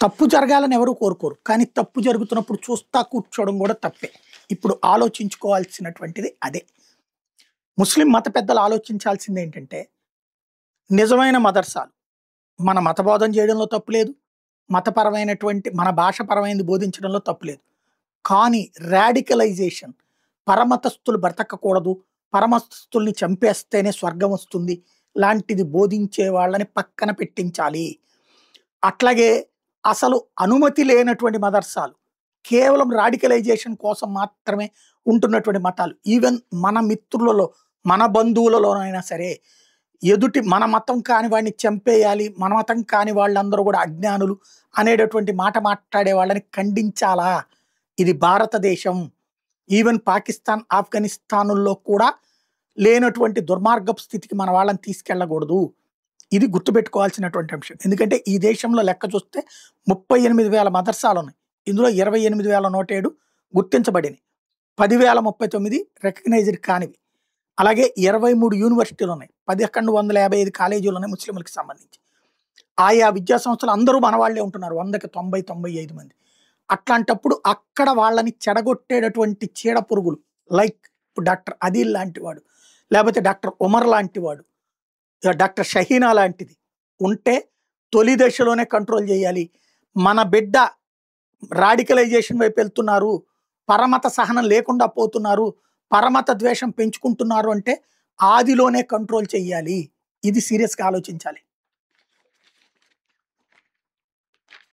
తప్పు జరగాలని ఎవరు కోరుకోరు. కానీ తప్పు జరుగుతున్నప్పుడు చూస్తా కూర్చోవడం కూడా తప్పే. ఇప్పుడు ఆలోచించుకోవాల్సినటువంటిది అదే. ముస్లిం మత పెద్దలు ఆలోచించాల్సిందేంటంటే, నిజమైన మదర్సాలు మన మతబోధన చేయడంలో తప్పు లేదు. మతపరమైనటువంటి మన భాషపరమైనది బోధించడంలో తప్పు లేదు. కానీ రాడికలైజేషన్, పరమతస్థులు బ్రతకకూడదు, పరమతస్థుల్ని చంపేస్తేనే స్వర్గం వస్తుంది లాంటిది బోధించే వాళ్ళని పక్కన పెట్టించాలి. అట్లాగే అసలు అనుమతి లేనటువంటి మదర్సాలు, కేవలం రాడికలైజేషన్ కోసం మాత్రమే ఉంటున్నటువంటి మతాలు, ఈవెన్ మన మిత్రులలో, మన బంధువులలోనైనా సరే, ఎదుటి మన మతం కాని వాడిని చంపేయాలి, మన మతం కాని వాళ్ళందరూ కూడా అజ్ఞానులు అనేటటువంటి మాట మాట్లాడే వాళ్ళని ఖండించాలా? ఇది భారతదేశం. ఈవెన్ పాకిస్తాన్, ఆఫ్ఘనిస్తానుల్లో కూడా లేనటువంటి దుర్మార్గపు స్థితికి మన వాళ్ళని తీసుకెళ్ళకూడదు. ఇది గుర్తుపెట్టుకోవాల్సినటువంటి అంశం. ఎందుకంటే ఈ దేశంలో లెక్క చూస్తే 38,000 మదర్సాలు ఉన్నాయి. ఇందులో 28,107 గుర్తించబడినవి, 10,039 రికగ్నైజ్డ్ కానివి. అలాగే 23 యూనివర్సిటీలు ఉన్నాయి, 1155 కాలేజీలు ఉన్నాయి ముస్లింలకు సంబంధించి. ఆయా విద్యా సంస్థలు అందరూ మన వాళ్ళే ఉంటున్నారు, 100కి 90, 95 మంది. అట్లాంటప్పుడు అక్కడ వాళ్ళని చెడగొట్టేటటువంటి చీడ పురుగులు, లైక్ డాక్టర్ అదీల్ లాంటి వాడు, లేకపోతే డాక్టర్ ఉమర్ లాంటి వాడు, డాక్టర్ షహీనా లాంటిది ఉంటే తొలి దశలోనే కంట్రోల్ చేయాలి. మన బిడ్డ రాడికలైజేషన్ వైపు వెళ్తున్నారు, పరమత సహనం లేకుండా పోతున్నారు, పరమత ద్వేషం పెంచుకుంటున్నారు అంటే ఆదిలోనే కంట్రోల్ చెయ్యాలి. ఇది సీరియస్గా ఆలోచించాలి.